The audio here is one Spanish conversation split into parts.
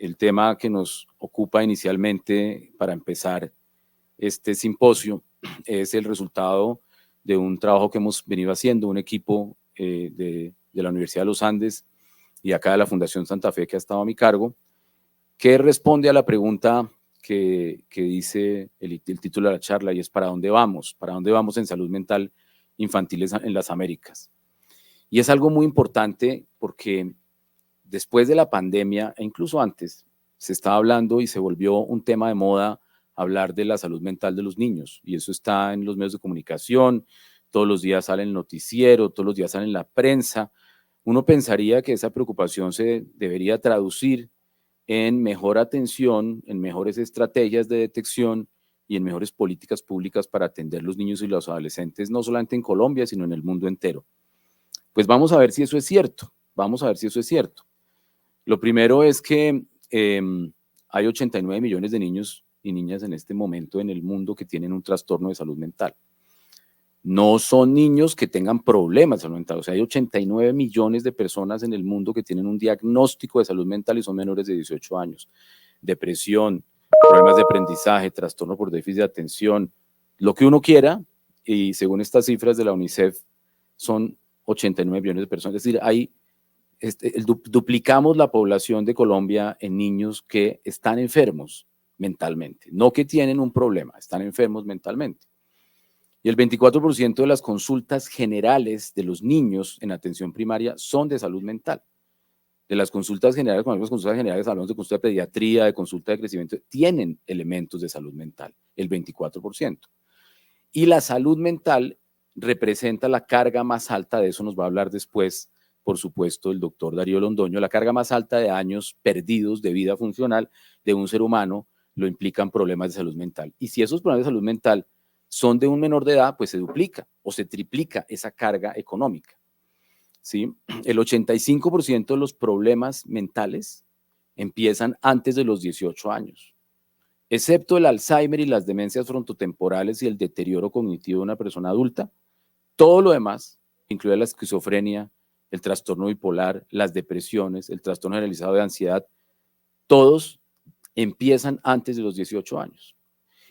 el tema que nos ocupa inicialmente para empezar este simposio es el resultado de un trabajo que hemos venido haciendo, un equipo de la Universidad de los Andes y acá de la Fundación Santa Fe, que ha estado a mi cargo, que responde a la pregunta que dice el título de la charla, y es ¿para dónde vamos? ¿Para dónde vamos en salud mental infantil en las Américas? Y es algo muy importante porque después de la pandemia, e incluso antes, se estaba hablando y se volvió un tema de moda hablar de la salud mental de los niños, y eso está en los medios de comunicación, todos los días sale en el noticiero, todos los días sale en la prensa. Uno pensaría que esa preocupación se debería traducir en mejor atención, en mejores estrategias de detección y en mejores políticas públicas para atender los niños y los adolescentes, no solamente en Colombia, sino en el mundo entero. Pues vamos a ver si eso es cierto, vamos a ver si eso es cierto. Lo primero es que hay 89 millones de niños y niñas en este momento en el mundo que tienen un trastorno de salud mental. No son niños que tengan problemas de salud mental, o sea, hay 89 millones de personas en el mundo que tienen un diagnóstico de salud mental y son menores de 18 años. Depresión, problemas de aprendizaje, trastorno por déficit de atención, lo que uno quiera, y según estas cifras de la UNICEF, son 89 millones de personas. Es decir, duplicamos la población de Colombia en niños que están enfermos mentalmente, no que tienen un problema, están enfermos mentalmente. Y el 24% de las consultas generales de los niños en atención primaria son de salud mental. De las consultas generales, cuando hablamos de consultas generales, hablamos de consulta de pediatría, de consulta de crecimiento, tienen elementos de salud mental, el 24%. Y la salud mental representa la carga más alta, de eso nos va a hablar después, por supuesto, el doctor Darío Londoño, la carga más alta de años perdidos de vida funcional de un ser humano lo implican problemas de salud mental. Y si esos problemas de salud mental son de un menor de edad, pues se duplica o se triplica esa carga económica, ¿sí? El 85% de los problemas mentales empiezan antes de los 18 años. Excepto el Alzheimer y las demencias frontotemporales y el deterioro cognitivo de una persona adulta, todo lo demás, incluida la esquizofrenia, el trastorno bipolar, las depresiones, el trastorno generalizado de ansiedad, todos empiezan antes de los 18 años.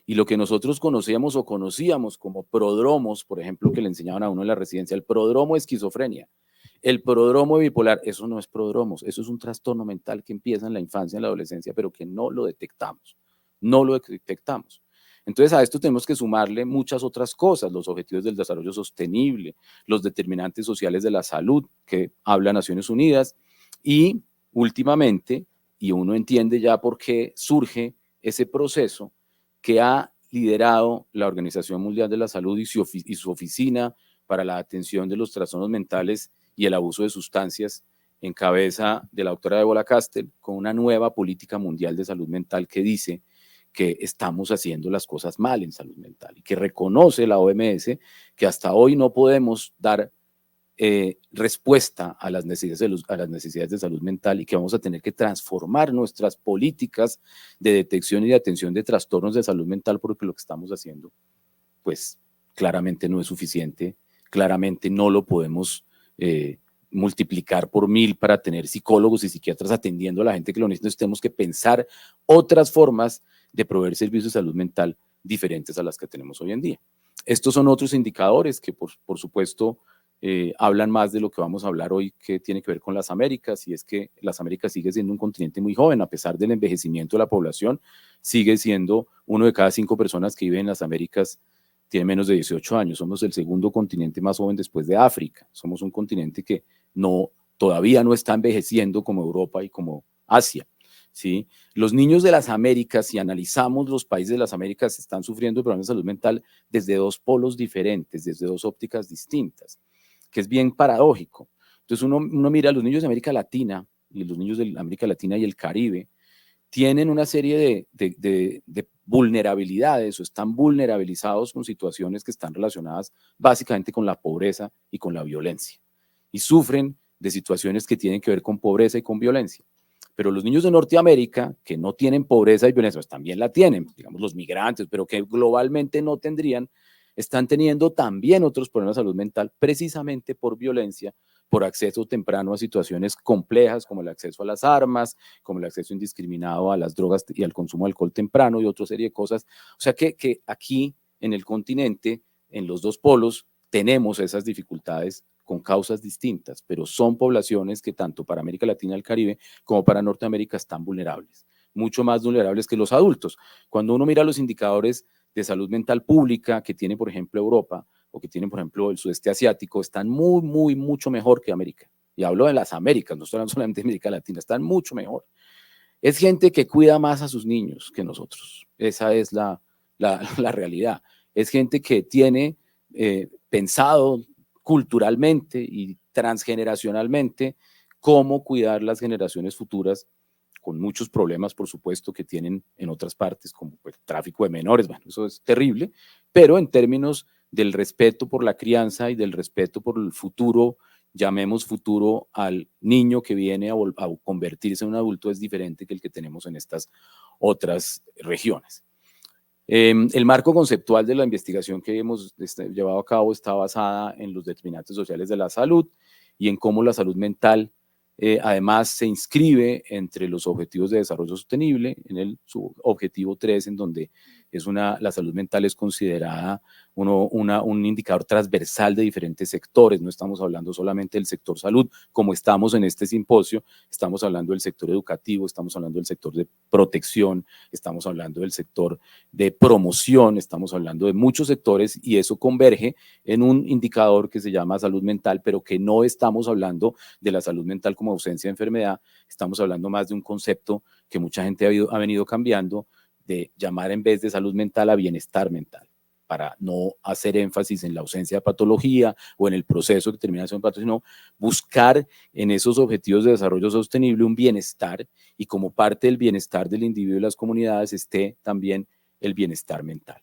Y lo que nosotros conocíamos o conocíamos como prodromos, por ejemplo, que le enseñaban a uno en la residencia, el prodromo de esquizofrenia, el prodromo bipolar, eso no es prodromos, eso es un trastorno mental que empieza en la infancia, en la adolescencia, pero que no lo detectamos, no lo detectamos. Entonces a esto tenemos que sumarle muchas otras cosas, los objetivos del desarrollo sostenible, los determinantes sociales de la salud que habla Naciones Unidas y últimamente, y uno entiende ya por qué surge ese proceso que ha liderado la Organización Mundial de la Salud y su oficina para la atención de los trastornos mentales y el abuso de sustancias en cabeza de la doctora Débora Castell, con una nueva política mundial de salud mental que dice que estamos haciendo las cosas mal en salud mental y que reconoce la OMS que hasta hoy no podemos dar respuesta a las necesidades de salud mental y que vamos a tener que transformar nuestras políticas de detección y de atención de trastornos de salud mental porque lo que estamos haciendo, pues claramente no es suficiente, claramente no lo podemos multiplicar por 1000 para tener psicólogos y psiquiatras atendiendo a la gente que lo necesita. Entonces tenemos que pensar otras formas de proveer servicios de salud mental diferentes a las que tenemos hoy en día. Estos son otros indicadores que por supuesto hablan más de lo que vamos a hablar hoy, que tiene que ver con las Américas, y es que las Américas sigue siendo un continente muy joven, a pesar del envejecimiento de la población, sigue siendo 1 de cada 5 personas que viven en las Américas tiene menos de 18 años, somos el segundo continente más joven después de África, somos un continente que todavía no está envejeciendo como Europa y como Asia, ¿sí? Los niños de las Américas, si analizamos los países de las Américas, están sufriendo problemas de salud mental desde 2 polos diferentes, desde 2 ópticas distintas, que es bien paradójico. Entonces uno mira a los niños de América Latina y los niños de América Latina y el Caribe tienen una serie de vulnerabilidades o están vulnerabilizados con situaciones que están relacionadas básicamente con la pobreza y con la violencia y sufren de situaciones que tienen que ver con pobreza y con violencia. Pero los niños de Norteamérica que no tienen pobreza y violencia, pues también la tienen, digamos los migrantes, pero que globalmente no tendrían, están teniendo también otros problemas de salud mental precisamente por violencia, por acceso temprano a situaciones complejas como el acceso a las armas, como el acceso indiscriminado a las drogas y al consumo de alcohol temprano y otra serie de cosas. O sea que aquí en el continente, en los dos polos, tenemos esas dificultades con causas distintas, pero son poblaciones que tanto para América Latina y el Caribe como para Norteamérica están vulnerables, mucho más vulnerables que los adultos. Cuando uno mira los indicadores de salud mental pública que tiene, por ejemplo, Europa o que tiene, por ejemplo, el sudeste asiático, están mucho mejor que América. Y hablo de las Américas, no estoy hablando solamente de América Latina, están mucho mejor. Es gente que cuida más a sus niños que nosotros. Esa es la realidad. Es gente que tiene pensado culturalmente y transgeneracionalmente cómo cuidar las generaciones futuras, con muchos problemas, por supuesto, que tienen en otras partes, como el tráfico de menores. Bueno, eso es terrible, pero en términos del respeto por la crianza y del respeto por el futuro, llamemos futuro al niño que viene a convertirse en un adulto, es diferente que el que tenemos en estas otras regiones. El marco conceptual de la investigación que hemos llevado a cabo está basada en los determinantes sociales de la salud y en cómo la salud mental además se inscribe entre los objetivos de desarrollo sostenible, en el objetivo 3, en donde la salud mental es considerada un indicador transversal de diferentes sectores. No estamos hablando solamente del sector salud, como estamos en este simposio, estamos hablando del sector educativo, estamos hablando del sector de protección, estamos hablando del sector de promoción, estamos hablando de muchos sectores y eso converge en un indicador que se llama salud mental, pero que no estamos hablando de la salud mental como ausencia de enfermedad, estamos hablando más de un concepto que mucha gente ha venido cambiando, de llamar en vez de salud mental a bienestar mental, para no hacer énfasis en la ausencia de patología o en el proceso de determinación de patología, sino buscar en esos objetivos de desarrollo sostenible un bienestar y como parte del bienestar del individuo y las comunidades esté también el bienestar mental.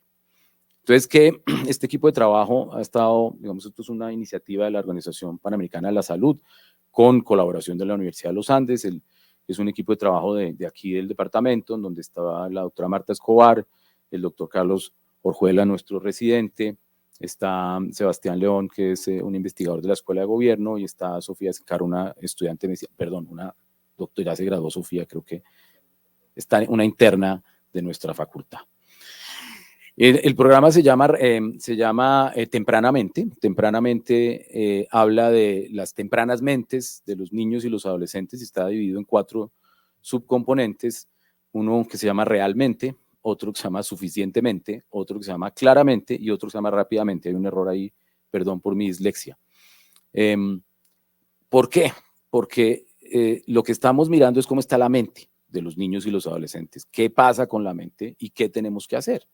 Entonces, que este equipo de trabajo ha estado, digamos, esto es una iniciativa de la Organización Panamericana de la Salud con colaboración de la Universidad de los Andes. Es un equipo de trabajo de aquí del departamento, en donde estaba la doctora Marta Escobar, el doctor Carlos Orjuela, nuestro residente, está Sebastián León, que es un investigador de la Escuela de Gobierno, y está Sofía Secar, una estudiante, perdón, una doctora, ya se graduó Sofía, creo que está una interna de nuestra facultad. El programa se llama Tempranamente. Tempranamente habla de las tempranas mentes de los niños y los adolescentes y está dividido en 4 subcomponentes. Uno que se llama Realmente, otro que se llama Suficientemente, otro que se llama Claramente y otro que se llama Rápidamente. Hay un error ahí, perdón por mi dislexia. ¿Por qué? Porque lo que estamos mirando es cómo está la mente de los niños y los adolescentes. ¿Qué pasa con la mente y qué tenemos que hacer?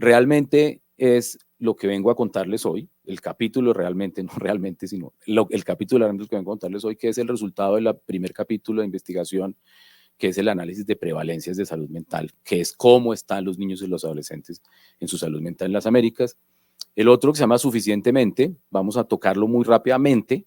Realmente es lo que vengo a contarles hoy, el capítulo realmente, no realmente, sino el capítulo que vengo a contarles hoy, que es el resultado del primer capítulo de investigación, que es el análisis de prevalencias de salud mental, que es cómo están los niños y los adolescentes en su salud mental en las Américas. El otro que se llama Suficientemente, vamos a tocarlo muy rápidamente,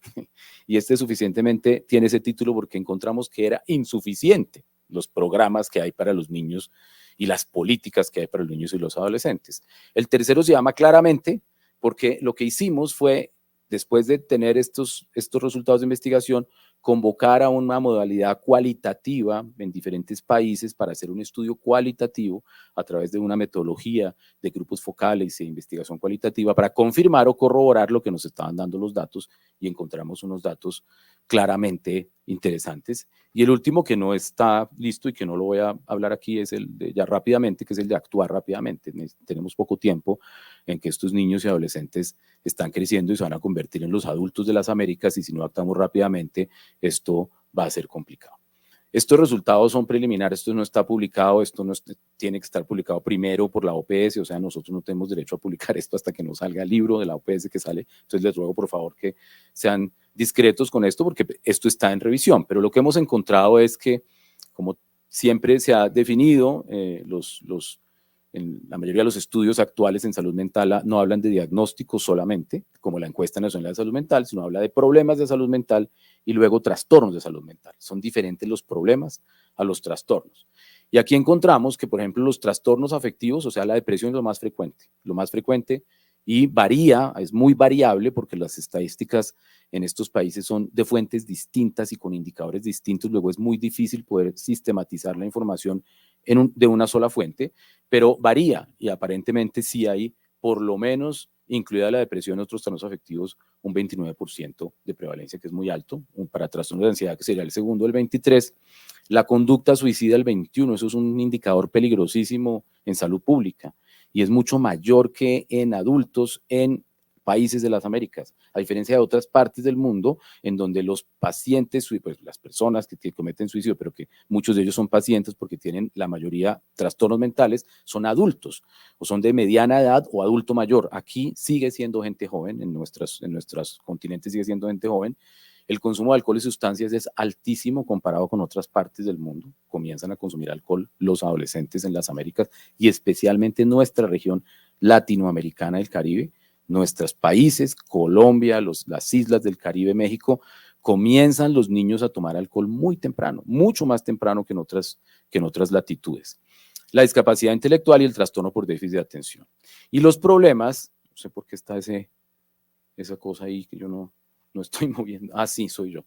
y este Suficientemente tiene ese título porque encontramos que era insuficiente los programas que hay para los niños y las políticas que hay para los niños y los adolescentes. El tercero se llama Claramente, porque lo que hicimos fue, después de tener estos resultados de investigación, convocar a una modalidad cualitativa en diferentes países para hacer un estudio cualitativo a través de una metodología de grupos focales e investigación cualitativa para confirmar o corroborar lo que nos estaban dando los datos, y encontramos unos datos claramente interesantes. Y el último, que no está listo y que no lo voy a hablar aquí, es el de ya rápidamente, que es el de actuar rápidamente. Tenemos poco tiempo en que estos niños y adolescentes están creciendo y se van a convertir en los adultos de las Américas, y si no actuamos rápidamente, esto va a ser complicado. Estos resultados son preliminares, esto no está publicado, esto no tiene que estar publicado primero por la OPS, o sea, nosotros no tenemos derecho a publicar esto hasta que no salga el libro de la OPS que sale. Entonces les ruego por favor que sean discretos con esto, porque esto está en revisión. Pero lo que hemos encontrado es que, como siempre se ha definido, en la mayoría de los estudios actuales en salud mental no hablan de diagnóstico solamente, como la encuesta nacional de salud mental, sino habla de problemas de salud mental y luego trastornos de salud mental. Son diferentes los problemas a los trastornos. Y aquí encontramos que, por ejemplo, los trastornos afectivos, o sea, la depresión es lo más frecuente. Lo más frecuente y varía, es muy variable porque las estadísticas en estos países son de fuentes distintas y con indicadores distintos, luego es muy difícil poder sistematizar la información de una sola fuente, pero varía y aparentemente sí hay por lo menos, incluida la depresión y otros trastornos afectivos, un 29% de prevalencia, que es muy alto, para trastornos de ansiedad, que sería el segundo, el 23%, la conducta suicida, el 21%, eso es un indicador peligrosísimo en salud pública, y es mucho mayor que en adultos en países de las Américas, a diferencia de otras partes del mundo en donde los pacientes, pues las personas que cometen suicidio, pero que muchos de ellos son pacientes porque tienen la mayoría trastornos mentales, son adultos o son de mediana edad o adulto mayor. Aquí sigue siendo gente joven, en nuestros continentes sigue siendo gente joven. El consumo de alcohol y sustancias es altísimo comparado con otras partes del mundo. Comienzan a consumir alcohol los adolescentes en las Américas y especialmente en nuestra región latinoamericana del Caribe. Nuestros países, Colombia, las islas del Caribe, México, comienzan los niños a tomar alcohol muy temprano, mucho más temprano que en otras latitudes. La discapacidad intelectual y el trastorno por déficit de atención. Y los problemas, no sé por qué está esa cosa ahí que yo no estoy moviendo. Ah, sí, soy yo.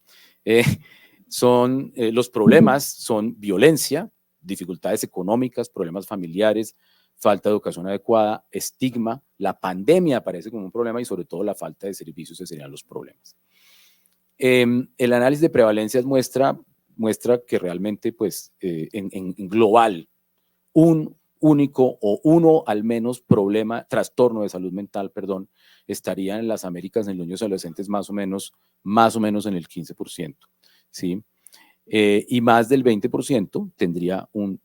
Los problemas son violencia, dificultades económicas, problemas familiares, falta de educación adecuada, estigma, la pandemia aparece como un problema y sobre todo la falta de servicios, esos serían los problemas. El análisis de prevalencias muestra que realmente, pues, en global, un único o uno al menos trastorno de salud mental, perdón, estaría en las Américas en los niños y adolescentes más o menos en el 15%, ¿sí? Y más del 20% tendría un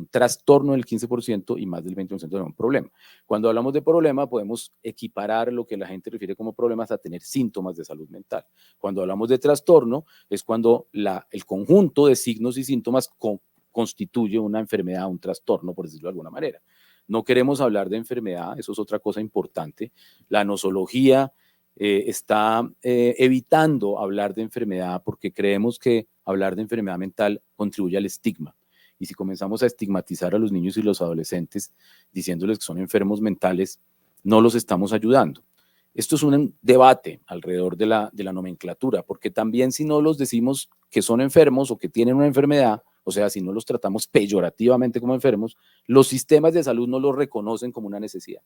trastorno del 15% y más del 20% tendría un problema. Cuando hablamos de problema, podemos equiparar lo que la gente refiere como problemas a tener síntomas de salud mental. Cuando hablamos de trastorno, es cuando el conjunto de signos y síntomas constituye una enfermedad, un trastorno, por decirlo de alguna manera. No queremos hablar de enfermedad, eso es otra cosa importante. La nosología está evitando hablar de enfermedad porque creemos que hablar de enfermedad mental contribuye al estigma. Y si comenzamos a estigmatizar a los niños y los adolescentes diciéndoles que son enfermos mentales, no los estamos ayudando. Esto es un debate alrededor de la nomenclatura, porque también si no los decimos que son enfermos o que tienen una enfermedad, o sea, si no los tratamos peyorativamente como enfermos, los sistemas de salud no los reconocen como una necesidad.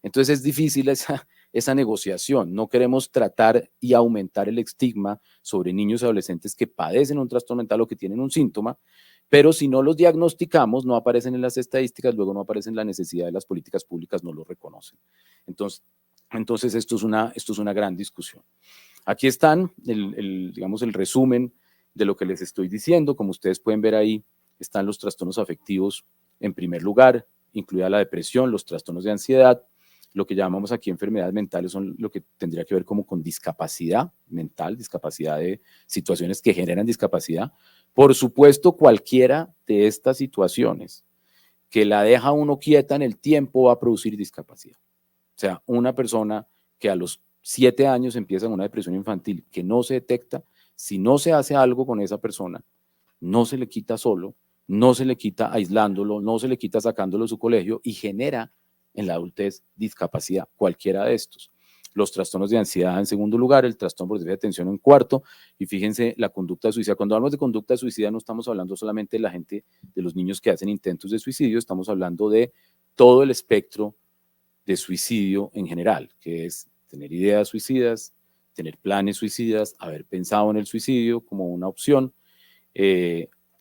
Entonces es difícil esa negociación. No queremos tratar y aumentar el estigma sobre niños y adolescentes que padecen un trastorno mental o que tienen un síntoma, pero si no los diagnosticamos, no aparecen en las estadísticas, luego no aparecen en la necesidad de las políticas públicas, no lo reconocen. Entonces esto es una gran discusión. Aquí están, digamos, el resumen de lo que les estoy diciendo. Como ustedes pueden ver ahí, están los trastornos afectivos en primer lugar, incluida la depresión, los trastornos de ansiedad. Lo que llamamos aquí enfermedades mentales son lo que tendría que ver como con discapacidad mental, discapacidad de situaciones que generan discapacidad. Por supuesto, cualquiera de estas situaciones que la deja uno quieta en el tiempo va a producir discapacidad. O sea, una persona que a los 7 años empieza con una depresión infantil que no se detecta, si no se hace algo con esa persona, no se le quita solo, no se le quita aislándolo, no se le quita sacándolo de su colegio y genera en la adultez discapacidad, cualquiera de estos. Los trastornos de ansiedad en segundo lugar, el trastorno por déficit de atención en cuarto, y fíjense la conducta suicida. Cuando hablamos de conducta suicida no estamos hablando solamente de la gente, de los niños que hacen intentos de suicidio, estamos hablando de todo el espectro de suicidio en general, que es tener ideas suicidas, tener planes suicidas, haber pensado en el suicidio como una opción,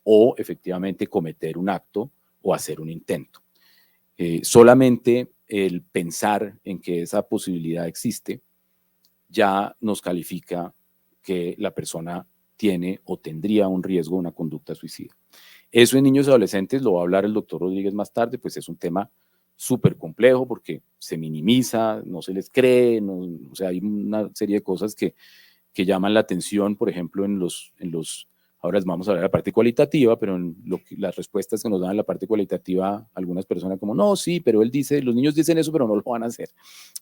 o efectivamente cometer un acto o hacer un intento. Solamente el pensar en que esa posibilidad existe ya nos califica que la persona tiene o tendría un riesgo de una conducta suicida. Eso en niños y adolescentes lo va a hablar el doctor Rodríguez más tarde, pues es un tema súper complejo porque se minimiza, no se les cree, o sea, hay una serie de cosas que llaman la atención, por ejemplo, ahora vamos a hablar de la parte cualitativa, pero en las respuestas que nos dan en la parte cualitativa, algunas personas como, no, sí, pero él dice, los niños dicen eso, pero no lo van a hacer.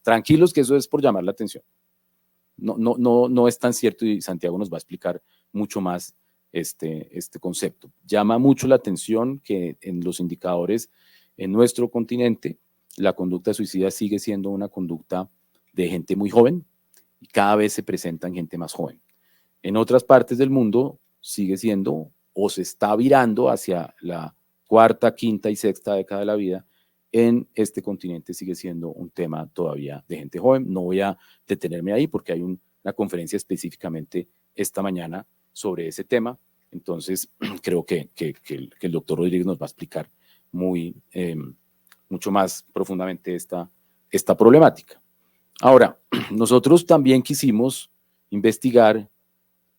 Tranquilos que eso es por llamar la atención. No es tan cierto y Santiago nos va a explicar mucho más este concepto. Llama mucho la atención que en los indicadores en nuestro continente la conducta suicida sigue siendo una conducta de gente muy joven y cada vez se presentan gente más joven. En otras partes del mundo sigue siendo o se está virando hacia la cuarta, quinta y sexta década de la vida. En este continente sigue siendo un tema todavía de gente joven. No voy a detenerme ahí porque hay una conferencia específicamente esta mañana sobre ese tema. Entonces, creo que el doctor Rodríguez nos va a explicar mucho más profundamente esta problemática. Ahora, nosotros también quisimos investigar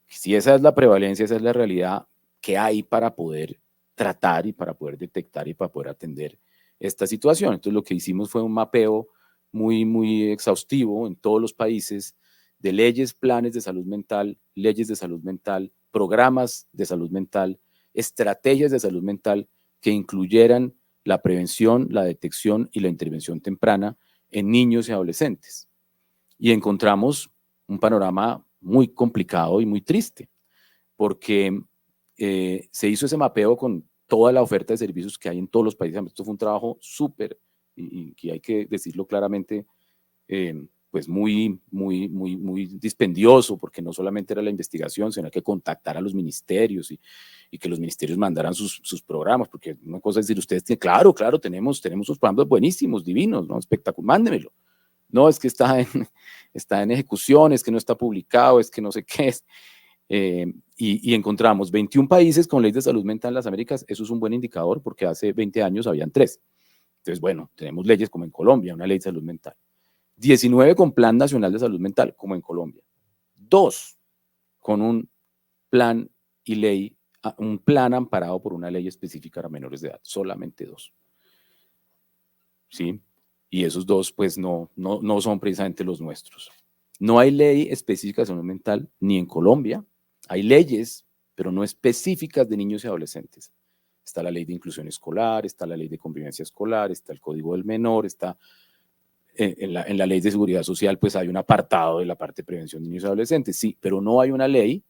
si esa es la prevalencia, esa es la realidad que hay para poder tratar y para poder detectar y para poder atender esta situación. Entonces, lo que hicimos fue un mapeo muy exhaustivo en todos los países de leyes, planes de salud mental, leyes de salud mental, programas de salud mental, estrategias de salud mental que incluyeran la prevención, la detección y la intervención temprana en niños y adolescentes. Y encontramos un panorama muy complicado y muy triste, porque se hizo ese mapeo con toda la oferta de servicios que hay en todos los países. Esto fue un trabajo súper, y que hay que decirlo claramente, pues muy dispendioso, porque no solamente era la investigación, sino que contactar a los ministerios y que los ministerios mandaran sus programas, porque una cosa es decir, ustedes tienen, claro, tenemos unos programas buenísimos, divinos, ¿no? Espectacular, mándemelo. No, es que está en ejecución, es que no está publicado, es que no sé qué es. Y encontramos 21 países con ley de salud mental en las Américas. Eso es un buen indicador porque hace 20 años habían 3. Entonces, bueno, tenemos leyes como en Colombia, una ley de salud mental. 19 con Plan Nacional de Salud Mental, como en Colombia. 2 con un plan y ley, un plan amparado por una ley específica para menores de edad. Solamente 2. ¿Sí? Y esos 2, pues, no son precisamente los nuestros. No hay ley específica de salud mental ni en Colombia. Hay leyes, pero no específicas de niños y adolescentes. Está la ley de inclusión escolar, está la ley de convivencia escolar, está el Código del Menor, está en la ley de seguridad social, pues hay un apartado de la parte de prevención de niños y adolescentes, sí, pero no hay una ley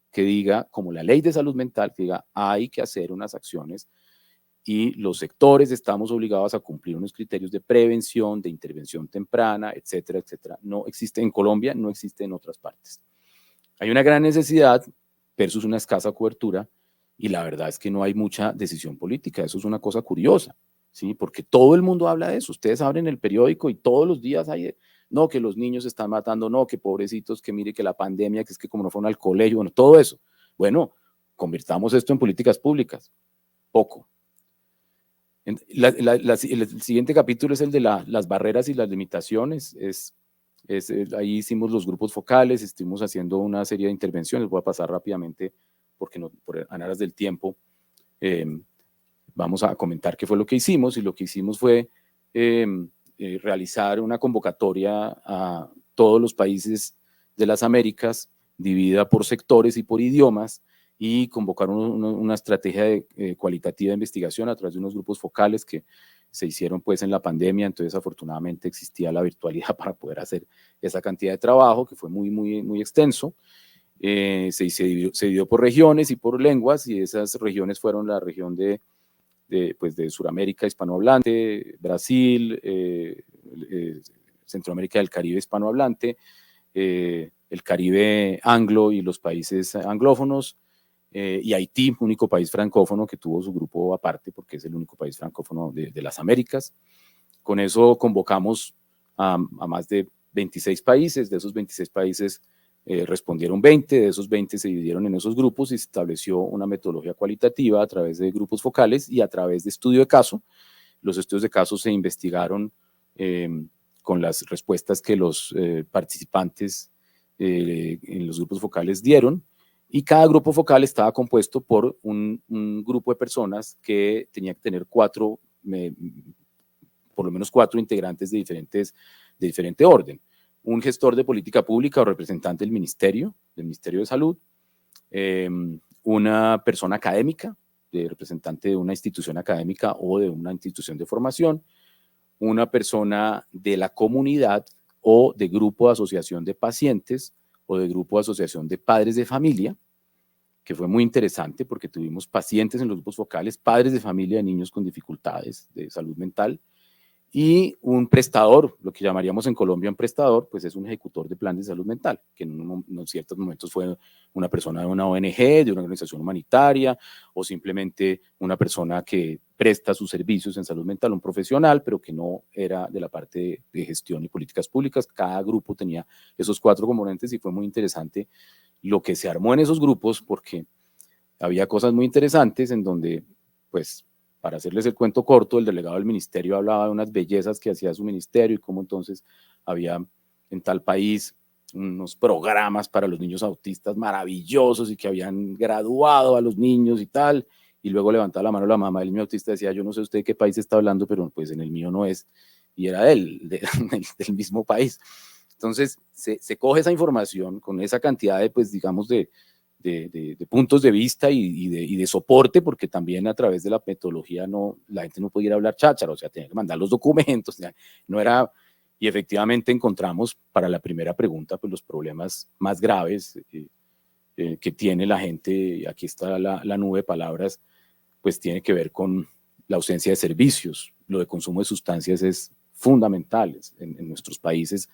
que diga, como la ley de salud mental, que diga, hay que hacer unas acciones y los sectores estamos obligados a cumplir unos criterios de prevención, de intervención temprana, etcétera, etcétera. No existe en Colombia, no existe en otras partes. Hay una gran necesidad versus una escasa cobertura y la verdad es que no hay mucha decisión política. Eso es una cosa curiosa, ¿sí? Porque todo el mundo habla de eso. Ustedes abren el periódico y todos los días hay, no, que los niños se están matando, no, que pobrecitos, que mire que la pandemia, que es que como no fueron al colegio, bueno, todo eso. Bueno, convirtamos esto en políticas públicas. Poco. El siguiente capítulo es el de las barreras y las limitaciones. Ahí hicimos los grupos focales, estuvimos haciendo una serie de intervenciones. Voy a pasar rápidamente porque no, por aras del tiempo vamos a comentar qué fue lo que hicimos. Y lo que hicimos fue realizar una convocatoria a todos los países de las Américas, dividida por sectores y por idiomas, y convocar una estrategia cualitativa de investigación a través de unos grupos focales que se hicieron pues en la pandemia. Entonces afortunadamente existía la virtualidad para poder hacer esa cantidad de trabajo que fue muy extenso. Se dividió por regiones y por lenguas, y esas regiones fueron la región de Sudamérica hispanohablante, Brasil, Centroamérica del Caribe hispanohablante, el Caribe anglo y los países anglófonos, y Haití, único país francófono que tuvo su grupo aparte porque es el único país francófono de las Américas. Con eso convocamos a más de 26 países. De esos 26 países respondieron 20, de esos 20 se dividieron en esos grupos y se estableció una metodología cualitativa a través de grupos focales y a través de estudio de caso. Los estudios de caso se investigaron con las respuestas que los participantes en los grupos focales dieron, y cada grupo focal estaba compuesto por un grupo de personas que tenía que tener por lo menos 4 integrantes de diferente orden. Un gestor de política pública o representante del Ministerio de Salud, una persona académica, representante de una institución académica o de una institución de formación, una persona de la comunidad o de grupo de asociación de pacientes o de grupo de asociación de padres de familia, que fue muy interesante porque tuvimos pacientes en los grupos focales, padres de familia de niños con dificultades de salud mental, y un prestador, lo que llamaríamos en Colombia un prestador, pues es un ejecutor de plan de salud mental, que en ciertos momentos fue una persona de una ONG, de una organización humanitaria, o simplemente una persona que presta sus servicios en salud mental, un profesional, pero que no era de la parte de gestión y políticas públicas. Cada grupo tenía esos 4 componentes y fue muy interesante lo que se armó en esos grupos, porque había cosas muy interesantes en donde, pues, para hacerles el cuento corto, el delegado del ministerio hablaba de unas bellezas que hacía su ministerio y cómo entonces había en tal país unos programas para los niños autistas maravillosos y que habían graduado a los niños y tal, y luego levantaba la mano la mamá del niño autista y decía, yo no sé usted de qué país está hablando, pero pues en el mío no es, y era él, del mismo país. Entonces, se coge esa información con esa cantidad de, pues, digamos, de puntos de vista y de soporte, porque también a través de la metodología la gente no podía hablar cháchara, o sea, tenía que mandar los documentos, no era, y efectivamente encontramos para la primera pregunta, pues los problemas más graves que tiene la gente, aquí está la nube de palabras, pues tiene que ver con la ausencia de servicios, lo de consumo de sustancias es fundamental en nuestros países.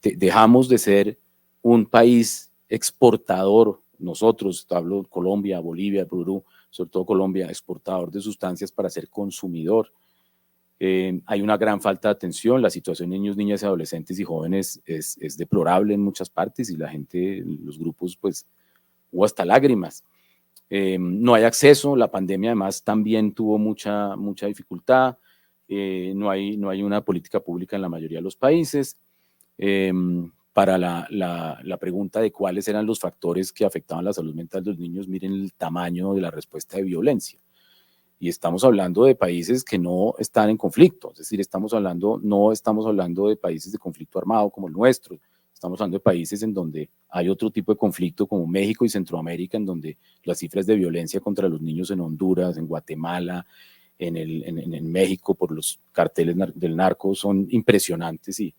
Dejamos de ser un país exportador, nosotros, hablo Colombia, Bolivia, Perú, sobre todo Colombia, exportador de sustancias para ser consumidor. Hay una gran falta de atención, la situación de niños, niñas, adolescentes y jóvenes es deplorable en muchas partes y la gente, los grupos, pues hubo hasta lágrimas. No hay acceso, la pandemia además también tuvo mucha dificultad, no hay una política pública en la mayoría de los países. Para la pregunta de cuáles eran los factores que afectaban la salud mental de los niños, miren el tamaño de la respuesta de violencia. Y estamos hablando de países que no están en conflicto, es decir, no estamos hablando de países de conflicto armado como el nuestro, estamos hablando de países en donde hay otro tipo de conflicto como México y Centroamérica, en donde las cifras de violencia contra los niños en Honduras, en Guatemala, en México por los carteles del narco son impresionantes y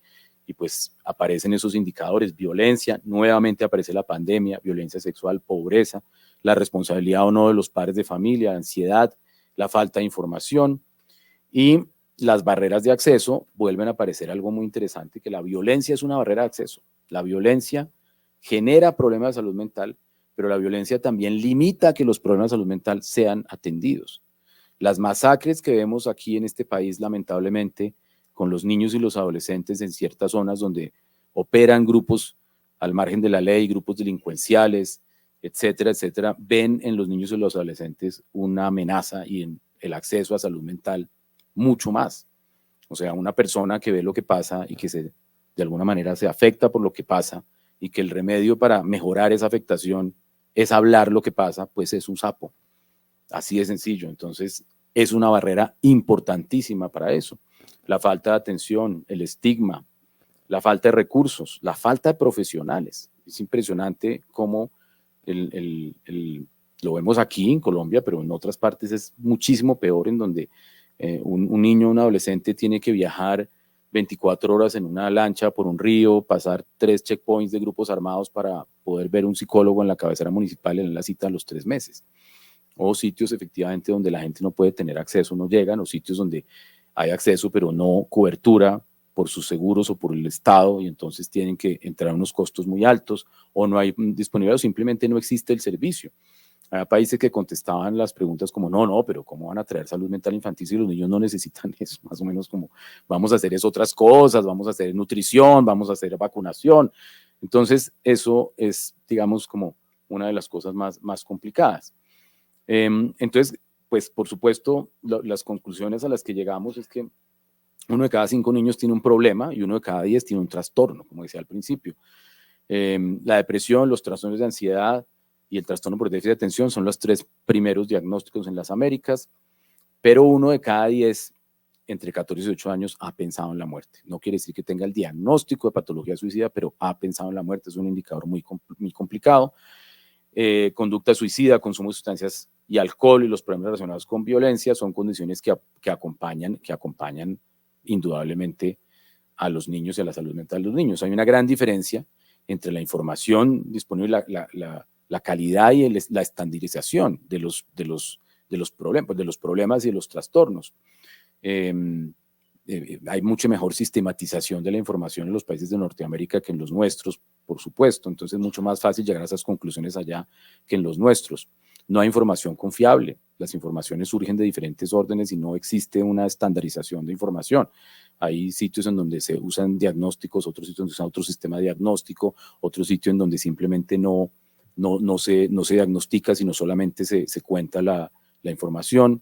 pues aparecen esos indicadores, violencia, nuevamente aparece la pandemia, violencia sexual, pobreza, la responsabilidad o no de los padres de familia, ansiedad, la falta de información y las barreras de acceso vuelven a aparecer algo muy interesante, que la violencia es una barrera de acceso. La violencia genera problemas de salud mental, pero la violencia también limita que los problemas de salud mental sean atendidos. Las masacres que vemos aquí en este país, lamentablemente, con los niños y los adolescentes en ciertas zonas donde operan grupos al margen de la ley, grupos delincuenciales, etcétera, etcétera, ven en los niños y los adolescentes una amenaza y en el acceso a salud mental mucho más. O sea, una persona que ve lo que pasa y que de alguna manera se afecta por lo que pasa y que el remedio para mejorar esa afectación es hablar lo que pasa, pues es un sapo. Así de sencillo. Entonces, es una barrera importantísima para eso. La falta de atención, el estigma, la falta de recursos, la falta de profesionales. Es impresionante cómo lo vemos aquí en Colombia, pero en otras partes es muchísimo peor, en donde un niño, un adolescente tiene que viajar 24 horas en una lancha por un río, pasar 3 checkpoints de grupos armados para poder ver un psicólogo en la cabecera municipal en la cita a los 3 meses. O sitios efectivamente donde la gente no puede tener acceso, no llegan, o sitios donde hay acceso pero no cobertura por sus seguros o por el Estado y entonces tienen que entrar a unos costos muy altos o no hay disponibilidad o simplemente no existe el servicio. Hay países que contestaban las preguntas como no, pero ¿cómo van a traer salud mental infantil si los niños no necesitan eso? Más o menos como vamos a hacer es otras cosas, vamos a hacer nutrición, vamos a hacer vacunación. Entonces eso es, digamos, como una de las cosas más complicadas. Entonces, pues por supuesto, las conclusiones a las que llegamos es que 1 de cada 5 niños tiene un problema y 1 de cada 10 tiene un trastorno, como decía al principio. La depresión, los trastornos de ansiedad y el trastorno por déficit de atención son los 3 primeros diagnósticos en las Américas, pero 1 de cada 10 entre 14 y 18 años ha pensado en la muerte. No quiere decir que tenga el diagnóstico de patología suicida, pero ha pensado en la muerte. Es un indicador muy complicado. Conducta suicida, consumo de sustancias y alcohol y los problemas relacionados con violencia son condiciones que acompañan indudablemente a los niños y a la salud mental de los niños. Hay una gran diferencia entre la información disponible, la calidad y la estandarización de los problemas y de los trastornos. hay mucha mejor sistematización de la información en los países de Norteamérica que en los nuestros, por supuesto. Entonces es mucho más fácil llegar a esas conclusiones allá que en los nuestros. No hay información confiable. Las informaciones surgen de diferentes órdenes y no existe una estandarización de información. Hay sitios en donde se usan diagnósticos, otros sitios donde se usa otro sistema de diagnóstico, otro sitio en donde simplemente no se diagnostica, sino solamente se cuenta la información.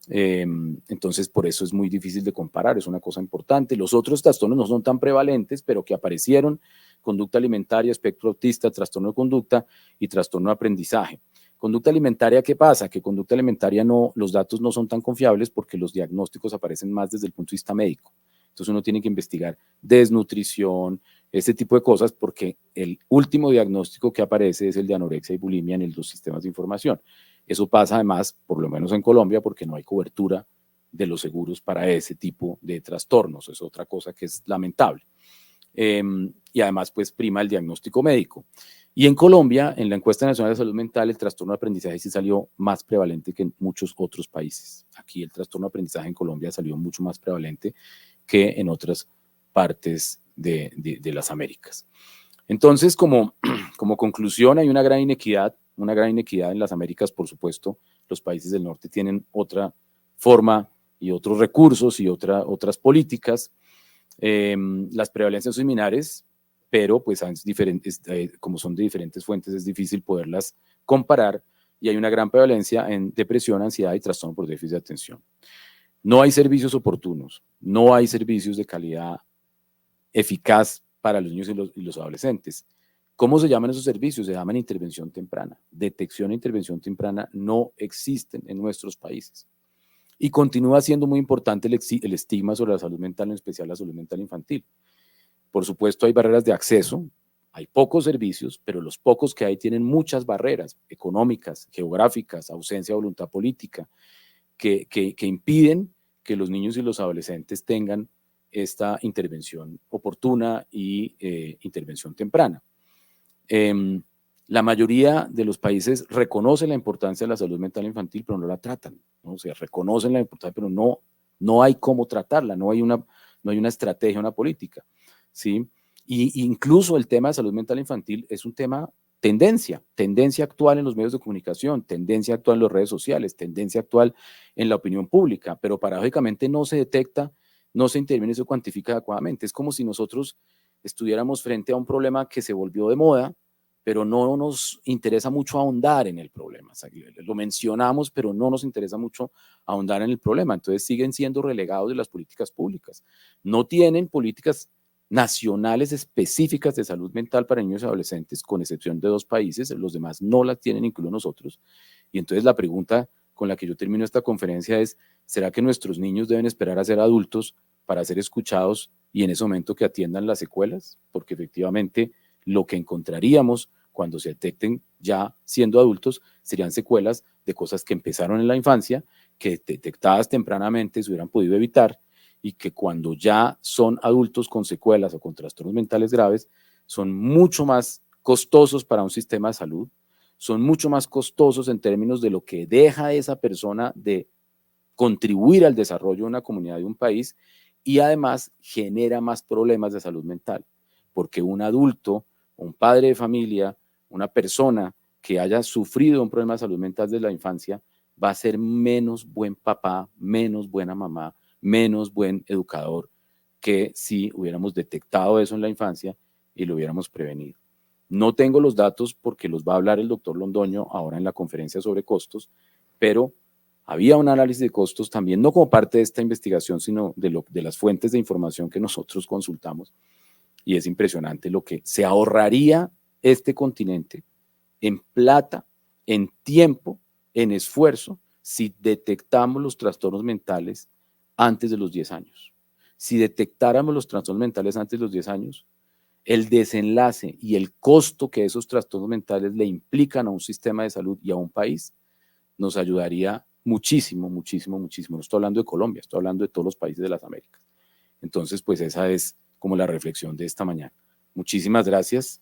Entonces, por eso es muy difícil de comparar, es una cosa importante. Los otros trastornos no son tan prevalentes, pero que aparecieron: conducta alimentaria, espectro autista, trastorno de conducta y trastorno de aprendizaje. Conducta alimentaria, ¿qué pasa? Que conducta alimentaria los datos no son tan confiables porque los diagnósticos aparecen más desde el punto de vista médico. Entonces uno tiene que investigar desnutrición, este tipo de cosas, porque el último diagnóstico que aparece es el de anorexia y bulimia en los sistemas de información. Eso pasa además, por lo menos en Colombia, porque no hay cobertura de los seguros para ese tipo de trastornos. Es otra cosa que es lamentable. Y además, pues, prima el diagnóstico médico. Y en Colombia, en la encuesta nacional de salud mental, el trastorno de aprendizaje sí salió más prevalente que en muchos otros países. Aquí el trastorno de aprendizaje en Colombia salió mucho más prevalente que en otras partes de las Américas. Entonces, como conclusión, hay una gran inequidad en las Américas, por supuesto. Los países del norte tienen otra forma y otros recursos y otras políticas. Las prevalencias son similares, pero pues como son de diferentes fuentes, es difícil poderlas comparar, y hay una gran prevalencia en depresión, ansiedad y trastorno por déficit de atención. No hay servicios oportunos, no hay servicios de calidad eficaz para los niños y los adolescentes. ¿Cómo se llaman esos servicios? Se llaman intervención temprana. Detección e intervención temprana no existen en nuestros países. Y continúa siendo muy importante el estigma sobre la salud mental, en especial la salud mental infantil. Por supuesto, hay barreras de acceso, hay pocos servicios, pero los pocos que hay tienen muchas barreras económicas, geográficas, ausencia de voluntad política, que impiden que los niños y los adolescentes tengan esta intervención oportuna y intervención temprana. La mayoría de los países reconocen la importancia de la salud mental infantil, pero no la tratan, ¿no? O sea, reconocen la importancia, pero no hay cómo tratarla, no hay una estrategia, una política, ¿sí? Y incluso el tema de salud mental infantil es un tema tendencia actual en los medios de comunicación, tendencia actual en las redes sociales, tendencia actual en la opinión pública, pero paradójicamente no se detecta, no se interviene y se cuantifica adecuadamente. Es como si nosotros estuviéramos frente a un problema que se volvió de moda, pero no nos interesa mucho ahondar en el problema. O sea, lo mencionamos, pero no nos interesa mucho ahondar en el problema. Entonces siguen siendo relegados de las políticas públicas. No tienen políticas nacionales específicas de salud mental para niños y adolescentes, con excepción de 2 países. Los demás no las tienen, incluidos nosotros. Y entonces la pregunta con la que yo termino esta conferencia es: ¿será que nuestros niños deben esperar a ser adultos para ser escuchados y en ese momento que atiendan las secuelas? Porque efectivamente lo que encontraríamos cuando se detecten ya siendo adultos serían secuelas de cosas que empezaron en la infancia, que detectadas tempranamente se hubieran podido evitar, y que cuando ya son adultos con secuelas o con trastornos mentales graves, son mucho más costosos para un sistema de salud, son mucho más costosos en términos de lo que deja esa persona de contribuir al desarrollo de una comunidad, de un país, y además genera más problemas de salud mental, porque un adulto, un padre de familia, una persona que haya sufrido un problema de salud mental desde la infancia, va a ser menos buen papá, menos buena mamá, menos buen educador que si hubiéramos detectado eso en la infancia y lo hubiéramos prevenido. No tengo los datos porque los va a hablar el doctor Londoño ahora en la conferencia sobre costos, pero había un análisis de costos también, no como parte de esta investigación, sino de las fuentes de información que nosotros consultamos, y es impresionante lo que se ahorraría este continente en plata, en tiempo, en esfuerzo, si detectamos los trastornos mentales antes de los 10 años. Si detectáramos los trastornos mentales antes de los 10 años, el desenlace y el costo que esos trastornos mentales le implican a un sistema de salud y a un país nos ayudaría muchísimo, muchísimo, muchísimo. No estoy hablando de Colombia, estoy hablando de todos los países de las Américas. Entonces, pues esa es como la reflexión de esta mañana. Muchísimas gracias